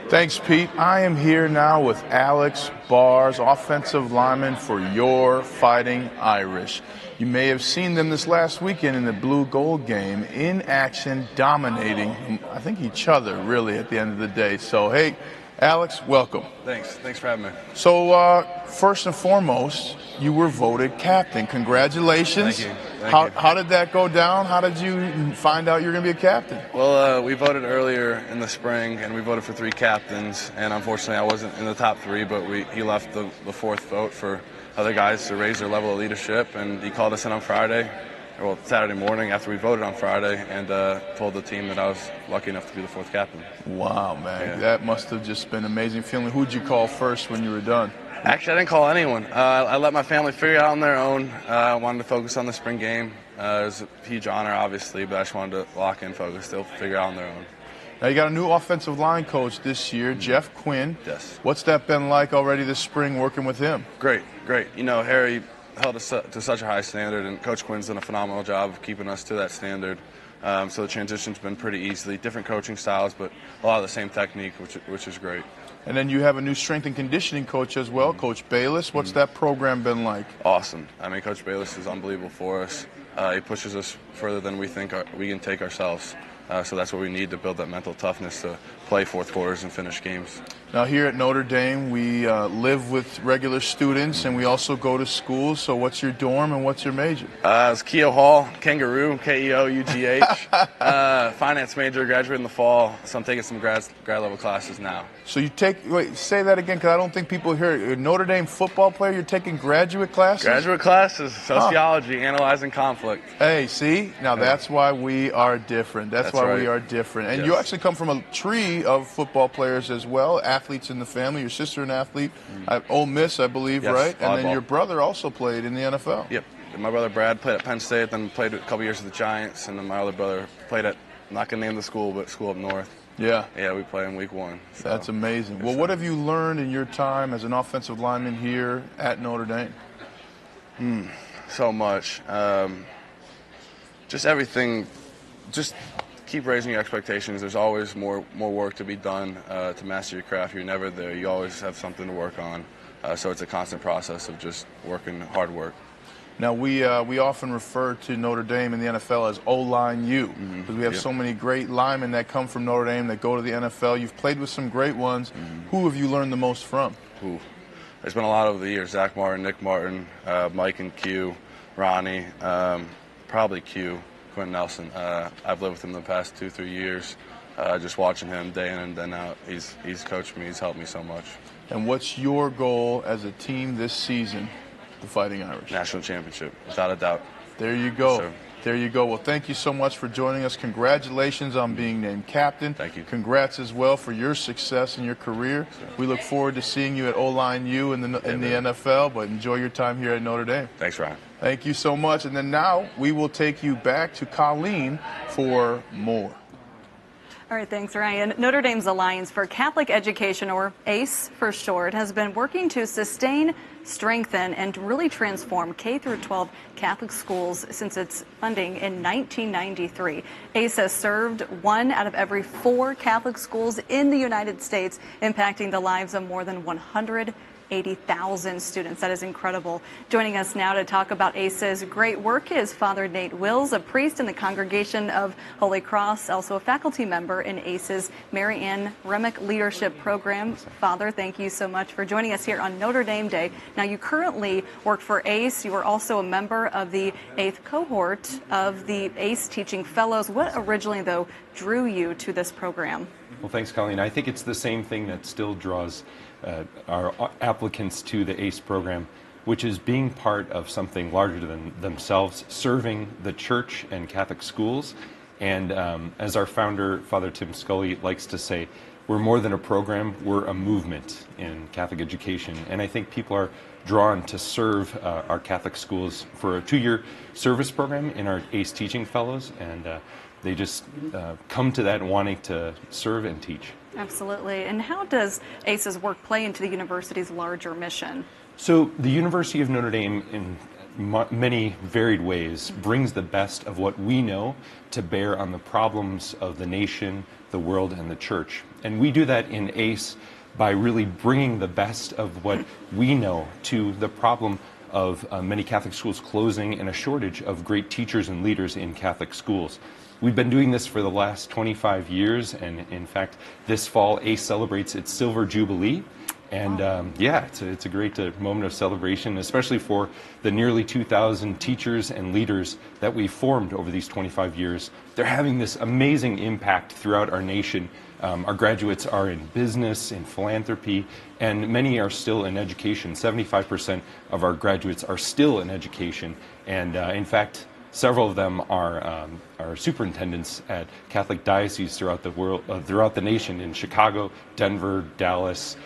Thanks, Pete. I am here now with Alex Bars, offensive lineman for your Fighting Irish. You may have seen them this last weekend in the blue-gold game in action, dominating, I think, each other, really, at the end of the day. So, hey, Alex, welcome. Thanks for having me. So, first and foremost, you were voted captain. Congratulations. Thank you. How did that go down? How did you find out you were going to be a captain? Well, we voted earlier in the spring, and we voted for 3 captains. And unfortunately, I wasn't in the top 3, but he left the 4th vote for other guys to raise their level of leadership. And he called us in on Friday, well, Saturday morning after we voted on Friday, and told the team that I was lucky enough to be the 4th captain. Wow, man. Yeah. That must have just been an amazing feeling. Who'd you call first when you were done? Actually, I didn't call anyone. I let my family figure it out on their own. I wanted to focus on the spring game. It was a huge honor, obviously, but I just wanted to lock in, focus. They'll figure it out on their own. Now, you got a new offensive line coach this year, Jeff Quinn. Yes. What's that been like already this spring working with him? Great. You know, Harry held us to such a high standard, and Coach Quinn's done a phenomenal job of keeping us to that standard. So the transition's been pretty easily. Different coaching styles, but a lot of the same technique, which is great. And then you have a new strength and conditioning coach as well, Coach Bayless. What's that program been like? Awesome. I mean, Coach Bayless is unbelievable for us. He pushes us further than we think we can take ourselves. So that's what we need to build that mental toughness to play 4th quarters and finish games. Now, here at Notre Dame, we live with regular students, and we also go to school. So what's your dorm and what's your major? It's Keogh Hall, Kangaroo, K-E-O-U-G-H. Finance major, graduated in the fall, so I'm taking some grad level classes now. So you say that again, because I don't think people hear it. You're a Notre Dame football player, you're taking graduate classes? Graduate classes, sociology, analyzing conflict. Hey, see? Now that's why we are different. That's why right. we are different. And Yes. you actually come from a tree of football players as well, athletes in the family. Your sister an athlete, Ole Miss, I believe, Yes, right? And then volleyball. your brother also played in the NFL. Yep. My brother Brad played at Penn State, then played a couple years with the Giants, and then my other brother played at, I'm not going to name the school, but school up north. Yeah. Yeah, we play in week 1. So. That's amazing. Well, what have you learned in your time as an offensive lineman here at Notre Dame? So much. Just everything. Just keep raising your expectations. There's always more work to be done to master your craft. You're never there. You always have something to work on. So it's a constant process of just working, hard work. Now, we often refer to Notre Dame in the NFL as O-Line U, because we have so many great linemen that come from Notre Dame that go to the NFL. You've played with some great ones. Who have you learned the most from? There's been a lot over the years. Zach Martin, Nick Martin, Mike and Q, Ronnie, probably Q, Quentin Nelson. I've lived with him the past 2-3 years. just watching him day in and day out. He's coached me. He's helped me so much. And what's your goal as a team this season, the Fighting Irish? National championship, without a doubt. There you go. Yes, there you go. Well, thank you so much for joining us. Congratulations on being named captain. Thank you. Congrats as well for your success in your career. We look forward to seeing you at O-Line U in the NFL, but enjoy your time here at Notre Dame. Thanks, Ryan. Thank you so much. And then now we will take you back to Colleen for more. All right, thanks, Ryan. Notre Dame's Alliance for Catholic Education, or ACE for short, has been working to sustain, strengthen, and really transform K-12 Catholic schools since its funding in 1993. ACE has served 1 out of every 4 Catholic schools in the United States, impacting the lives of more than 180,000 students. That is incredible. Joining us now to talk about ACE's great work is Father Nate Wills, a priest in the Congregation of Holy Cross, also a faculty member in ACE's Mary Ann Remick Leadership Program. Father, thank you so much for joining us here on Notre Dame Day. Now, you currently work for ACE. You are also a member of the 8th cohort of the ACE Teaching Fellows. What originally, though, drew you to this program? Well, thanks, Colleen. I think it's the same thing that still draws our applicants to the ACE program, which is being part of something larger than themselves, serving the church and Catholic schools. And as our founder, Father Tim Scully, likes to say, we're more than a program, we're a movement in Catholic education. And I think people are drawn to serve our Catholic schools for a 2-year service program in our ACE Teaching Fellows. And they just come to that wanting to serve and teach. Absolutely. And how does ACE's work play into the university's larger mission? So the University of Notre Dame, in many varied ways, brings the best of what we know to bear on the problems of the nation, the world, and the church. And we do that in ACE by really bringing the best of what we know to the problem of many Catholic schools closing and a shortage of great teachers and leaders in Catholic schools. We've been doing this for the last 25 years, and in fact, this fall, ACE celebrates its Silver Jubilee. And yeah, it's a great moment of celebration, especially for the nearly 2,000 teachers and leaders that we've formed over these 25 years. They're having this amazing impact throughout our nation. Our graduates are in business, in philanthropy, and many are still in education. 75% of our graduates are still in education, and in fact, several of them are superintendents at Catholic dioceses throughout the world, throughout the nation, in Chicago, Denver, Dallas,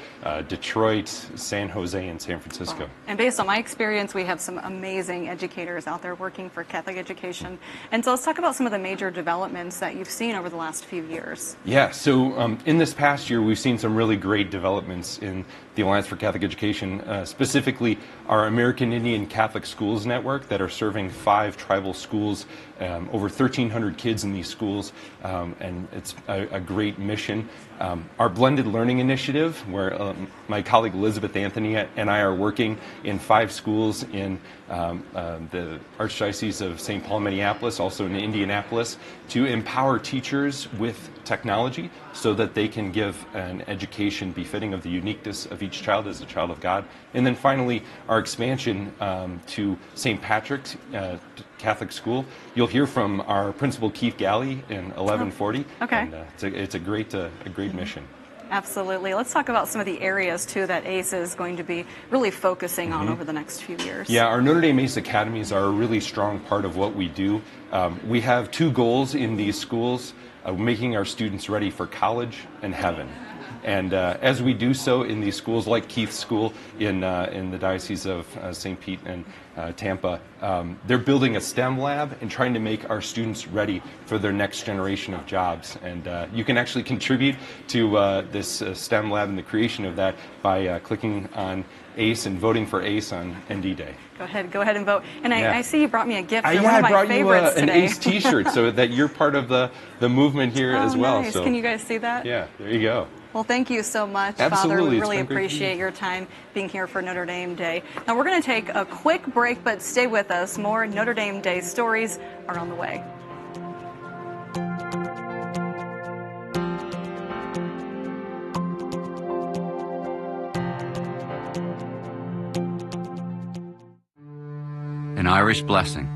Detroit, San Jose, and San Francisco. Wow. And based on my experience, we have some amazing educators out there working for Catholic education. And so let's talk about some of the major developments that you've seen over the last few years. Yeah, so in this past year, we've seen some really great developments in the Alliance for Catholic Education, specifically our American Indian Catholic Schools Network that are serving 5 tribal schools, over 1,300 kids in these schools, and it's a great mission. Our Blended Learning Initiative, where my colleague Elizabeth Anthony and I are working in 5 schools in the Archdiocese of St. Paul, Minneapolis, also in Indianapolis, to empower teachers with technology so that they can give an education befitting of the uniqueness of each child as a child of God. And then finally, our expansion to St. Patrick's Catholic School. You'll hear from our principal, Keith Galley, in 1140. Okay. And, it's a great mission. Absolutely. Let's talk about some of the areas, too, that ACE is going to be really focusing on over the next few years. Yeah, our Notre Dame ACE Academies are a really strong part of what we do. We have 2 goals in these schools, making our students ready for college and heaven. And as we do so in these schools, like Keith's school in the Diocese of St. Pete and Tampa, they're building a STEM lab and trying to make our students ready for their next generation of jobs. And you can actually contribute to this STEM lab and the creation of that by clicking on ACE and voting for ACE on ND Day. Go ahead and vote. And Yeah. I see you brought me a gift. Yeah, One of my I brought you favorites an today. ACE T-shirt so that you're part of the movement here as well. Nice. So, Can you guys see that? yeah, there you go. Well, thank you so much, Absolutely. Father. We It's really been great to appreciate your time being here for Notre Dame Day. Now, we're going to take a quick break, but stay with us. More Notre Dame Day stories are on the way. An Irish blessing.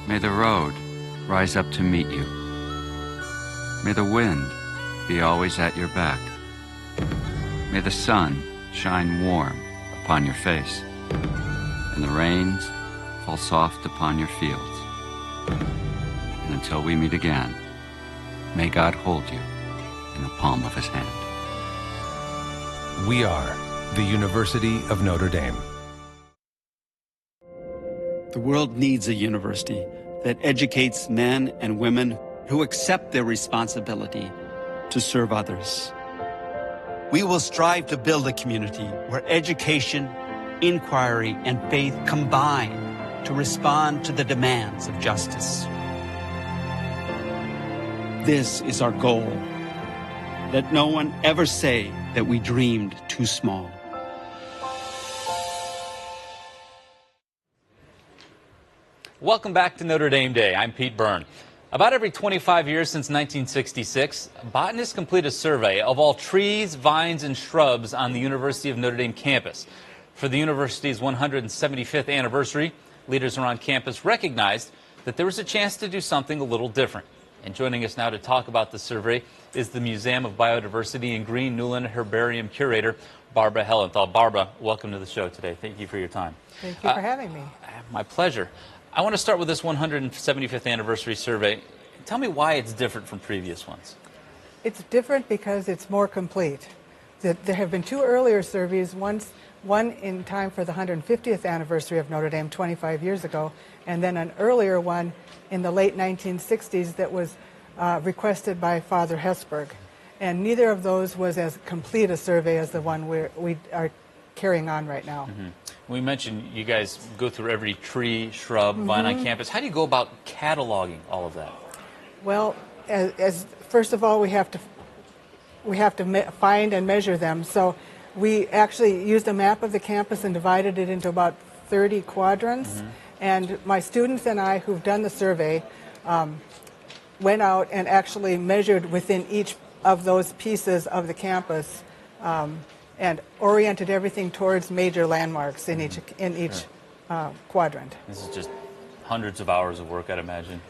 May the road rise up to meet you. May the wind be always at your back. May the sun shine warm upon your face, and the rains fall soft upon your fields. And until we meet again, may God hold you in the palm of his hand. We are the University of Notre Dame. The world needs a university that educates men and women who accept their responsibility to serve others. We will strive to build a community where education, inquiry, and faith combine to respond to the demands of justice. This is our goal. Let no one ever say that we dreamed too small. Welcome back to Notre Dame Day. I'm Pete Byrne. About every 25 years since 1966, botanists complete a survey of all trees, vines, and shrubs on the University of Notre Dame campus. For the university's 175th anniversary, leaders around campus recognized that there was a chance to do something a little different. And joining us now to talk about the survey is the Museum of Biodiversity and Green Newland Herbarium curator, Barbara Hellenthal. Barbara, welcome to the show today. Thank you for your time. Thank you for having me. My pleasure. I want to start with this 175th anniversary survey. Tell me why it's different from previous ones. It's different because it's more complete. There have been two earlier surveys, one in time for the 150th anniversary of Notre Dame 25 years ago, and then an earlier one in the late 1960s that was requested by Father Hesburgh. And neither of those was as complete a survey as the one we are carrying on right now. Mm-hmm. We mentioned you guys go through every tree, shrub, vine on campus. How do you go about cataloging all of that? Well, as first of all, we have to find and measure them. So we actually used a map of the campus and divided it into about 30 quadrants. And my students and I, who've done the survey, went out and actually measured within each of those pieces of the campus and oriented everything towards major landmarks in each quadrant. This is just hundreds of hours of work, I'd imagine.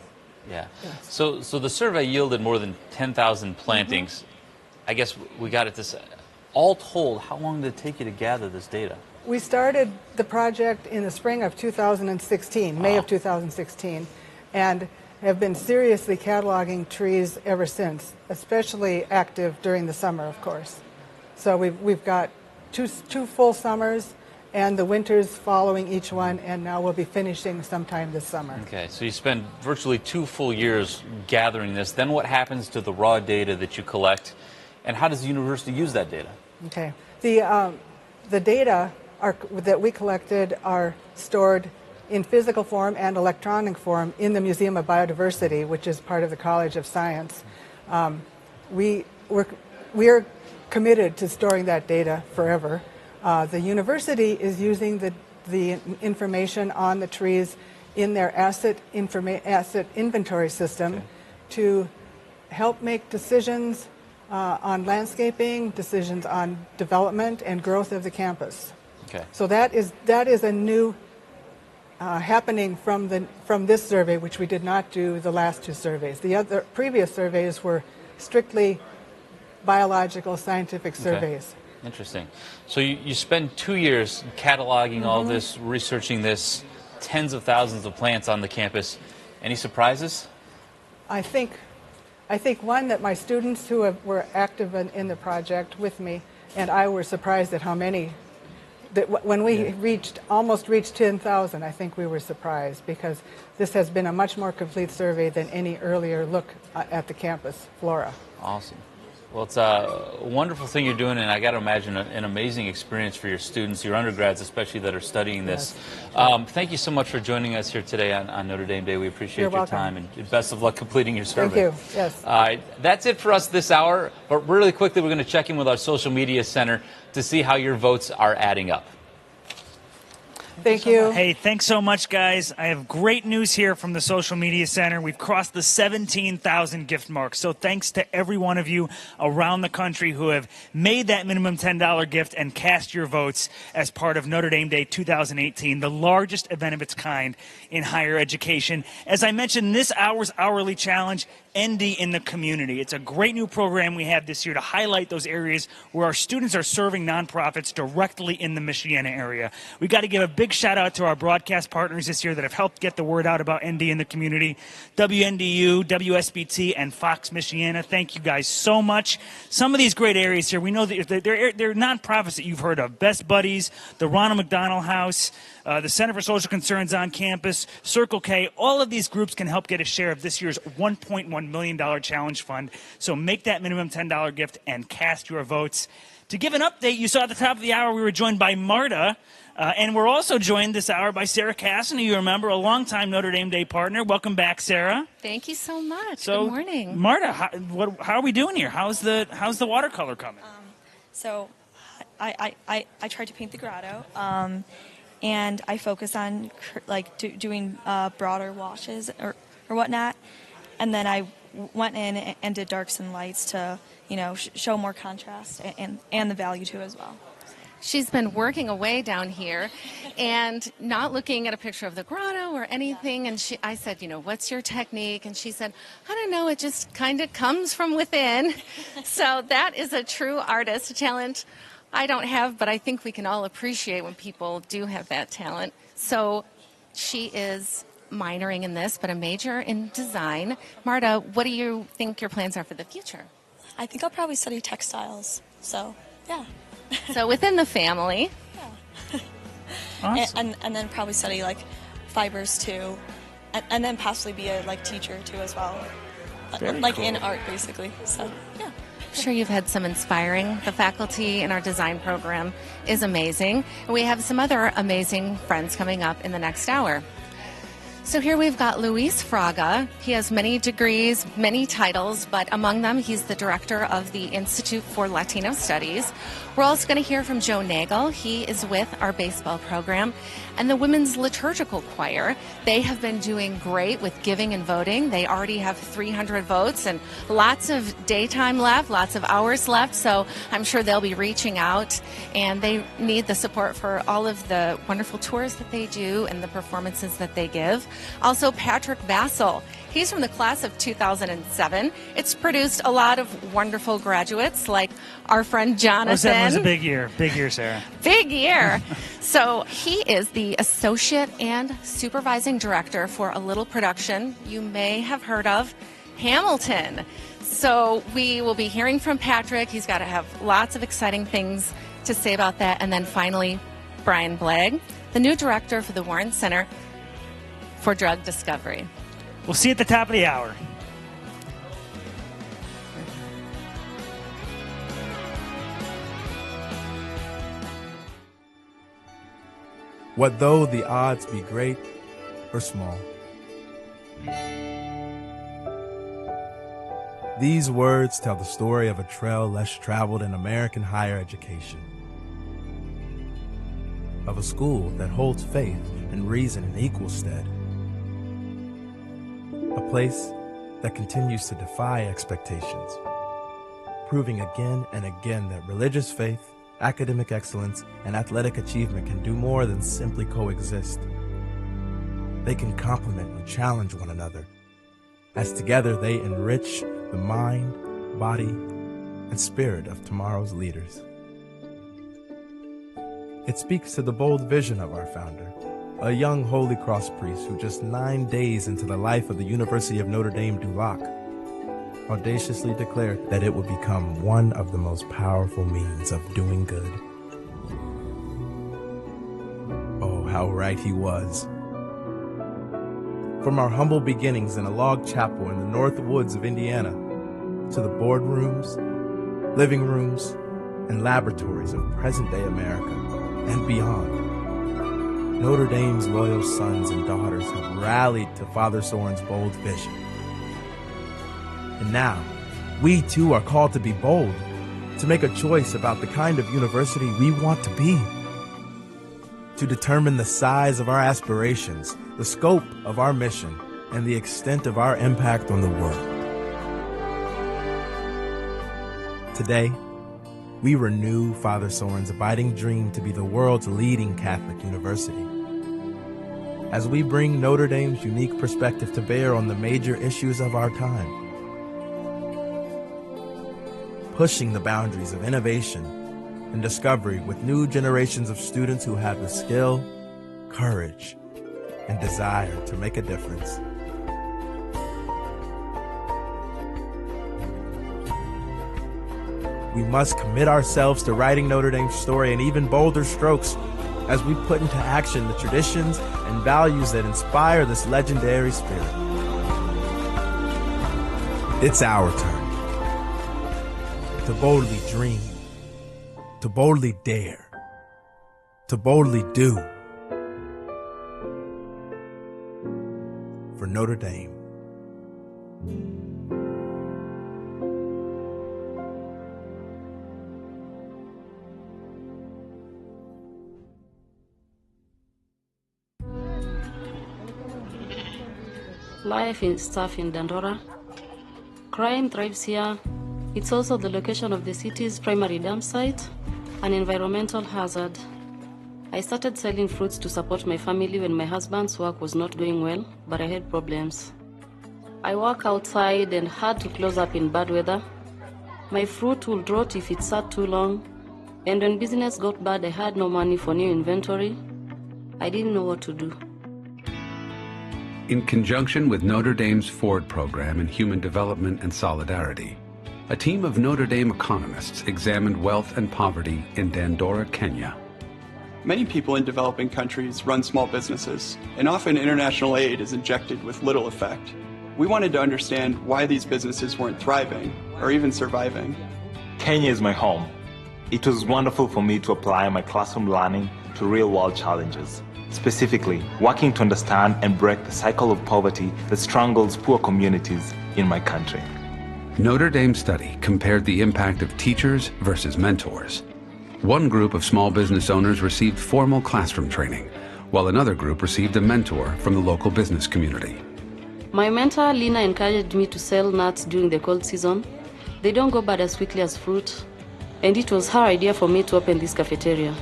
Yeah. Yes. So the survey yielded more than 10,000 plantings. I guess we got at this. All told, how long did it take you to gather this data? We started the project in the spring of 2016, May of 2016, and have been seriously cataloging trees ever since, especially active during the summer, of course. So we've got two full summers and the winters following each one, and now we'll be finishing sometime this summer. Okay, so you spend virtually 2 full years gathering this. Then what happens to the raw data that you collect, and how does the university use that data? Okay, the data that we collected are stored in physical form and electronic form in the Museum of Biodiversity, which is part of the College of Science. We're committed to storing that data forever. The university is using the information on the trees in their asset inventory system to help make decisions on landscaping, decisions on development and growth of the campus. Okay. So that is a new happening from this survey, which we did not do the last two surveys. The other previous surveys were strictly biological scientific surveys. Okay. Interesting. So you spend 2 years cataloging all this, researching this, tens of thousands of plants on the campus. Any surprises? I think one that my students who were active in the project with me and I were surprised at how many. That when we almost reached 10,000, I think we were surprised because this has been a much more complete survey than any earlier look at the campus flora. Awesome. Well, it's a wonderful thing you're doing, and I got to imagine an amazing experience for your students, your undergrads especially, that are studying this. Thank you so much for joining us here today on Notre Dame Day. We appreciate your time, and best of luck completing your survey. Thank you. Yes. All right, that's it for us this hour, but really quickly we're going to check in with our social media center to see how your votes are adding up. Thank you. Hey, thanks so much, guys. I have great news here from the Social Media Center. We've crossed the 17,000 gift mark. So thanks to every one of you around the country who have made that minimum $10 gift and cast your votes as part of Notre Dame Day 2018, the largest event of its kind in higher education. As I mentioned, this hour's hourly challenge, ND in the Community. It's a great new program we have this year to highlight those areas where our students are serving nonprofits directly in the Michiana area. We got to give a big shout out to our broadcast partners this year that have helped get the word out about ND in the Community. WNDU, WSBT, and Fox Michiana. Thank you guys so much. Some of these great areas here, we know that they're nonprofits that you've heard of. Best Buddies, the Ronald McDonald House, the Center for Social Concerns on Campus, Circle K. All of these groups can help get a share of this year's $1.1 million challenge fund. So make that minimum $10 gift and cast your votes. To give an update, you saw at the top of the hour we were joined by Marta, and we're also joined this hour by Sarah Cassidy, you remember, a longtime Notre Dame Day partner. Welcome back, Sarah. Thank you so much. So, good morning. Marta, how are we doing here? How's the watercolor coming? So I tried to paint the grotto, and I focus on doing broader washes or whatnot, and then I went in and did darks and lights to show more contrast and the value to it as well. She's been working away down here and not looking at a picture of the grotto or anything. And I said, what's your technique? And she said, I don't know, it just kind of comes from within. So that is a true artist, a talent I don't have, but I think we can all appreciate when people do have that talent. So she is minoring in this, but a major in design. Marta, what do you think your plans are for the future? I think I'll probably study textiles. So, yeah. So within the family. Yeah. Awesome. And then probably study fibers too, and then possibly be a teacher too as well, Very cool. In art basically. So yeah. I'm sure you've had some inspiring. The faculty in our design program is amazing, and we have some other amazing friends coming up in the next hour. So here we've got Luis Fraga. He has many degrees, many titles, but among them, he's the director of the Institute for Latino Studies. We're also going to hear from Joe Nagel. He is with our baseball program and the Women's Liturgical Choir. They have been doing great with giving and voting. They already have 300 votes and lots of daytime left, lots of hours left. So I'm sure they'll be reaching out, and they need the support for all of the wonderful tours that they do and the performances that they give. Also, Patrick Vassell. He's from the class of 2007. It's produced a lot of wonderful graduates like our friend Jonathan. 07 was a big year. Big year, Sarah. Big year. So he is the associate and supervising director for a little production you may have heard of, Hamilton. So we will be hearing from Patrick. He's got to have lots of exciting things to say about that. And then finally, Brian Blagg, the new director for the Warren Center for Drug Discovery. We'll see you at the top of the hour. What though the odds be great or small? These words tell the story of a trail less traveled in American higher education. Of a school that holds faith and reason in equal stead. A place that continues to defy expectations, proving again and again that religious faith, academic excellence, and athletic achievement can do more than simply coexist. They can complement and challenge one another, as together they enrich the mind, body, and spirit of tomorrow's leaders. It speaks to the bold vision of our founder, a young Holy Cross priest who just 9 days into the life of the University of Notre Dame du Lac audaciously declared that it would become one of the most powerful means of doing good. Oh, how right he was. From our humble beginnings in a log chapel in the north woods of Indiana to the boardrooms, living rooms, and laboratories of present-day America and beyond, Notre Dame's loyal sons and daughters have rallied to Father Soren's bold vision. And now, we too are called to be bold, to make a choice about the kind of university we want to be. to determine the size of our aspirations, the scope of our mission, and the extent of our impact on the world. Today, we renew Father Soren's abiding dream to be the world's leading Catholic university. As we bring Notre Dame's unique perspective to bear on the major issues of our time, pushing the boundaries of innovation and discovery with new generations of students who have the skill, courage, and desire to make a difference. We must commit ourselves to writing Notre Dame's story in even bolder strokes as we put into action the traditions and values that inspire this legendary spirit. It's our turn to boldly dream, to boldly dare, to boldly do for Notre Dame. Life is tough in Dandora. Crime thrives here. It's also the location of the city's primary dump site, an environmental hazard. I started selling fruits to support my family when my husband's work was not going well, but I had problems. I work outside and had to close up in bad weather. My fruit would rot if it sat too long, and when business got bad, I had no money for new inventory. I didn't know what to do. In conjunction with Notre Dame's Ford program in Human Development and Solidarity, a team of Notre Dame economists examined wealth and poverty in Dandora, Kenya. Many people in developing countries run small businesses, and often international aid is injected with little effect. We wanted to understand why these businesses weren't thriving or even surviving. Kenya is my home. It was wonderful for me to apply my classroom learning to real-world challenges, specifically working to understand and break the cycle of poverty that strangles poor communities in my country. Notre Dame's study compared the impact of teachers versus mentors. One group of small business owners received formal classroom training, while another group received a mentor from the local business community. My mentor, Lina, encouraged me to sell nuts during the cold season. They don't go bad as quickly as fruit, and it was her idea for me to open this cafeteria.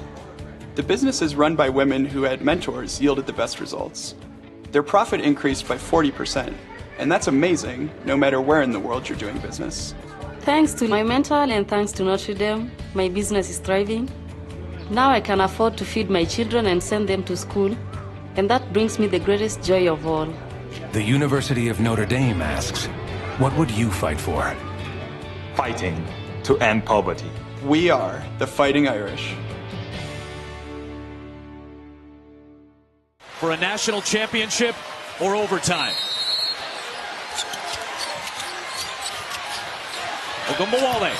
The businesses run by women who had mentors yielded the best results. Their profit increased by 40%, and that's amazing, no matter where in the world you're doing business. Thanks to my mentor and thanks to Notre Dame, my business is thriving. Now I can afford to feed my children and send them to school, and that brings me the greatest joy of all. The University of Notre Dame asks, what would you fight for? Fighting to end poverty. We are the Fighting Irish. For a national championship or overtime. Ogumbawale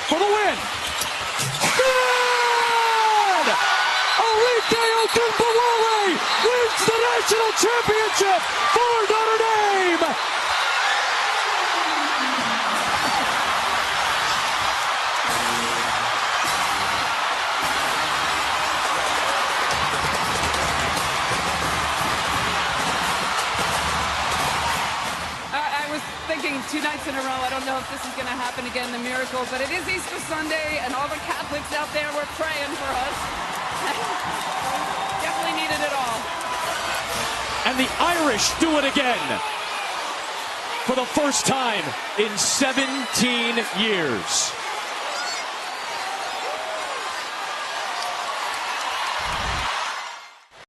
for the win. Good! Enrique Ogumbawale wins the national championship for Notre Dame. Thinking 2 nights in a row, I don't know if this is going to happen again, the miracle, but it is Easter Sunday, and all the Catholics out there were praying for us. Definitely needed it all. And the Irish do it again for the first time in 17 years.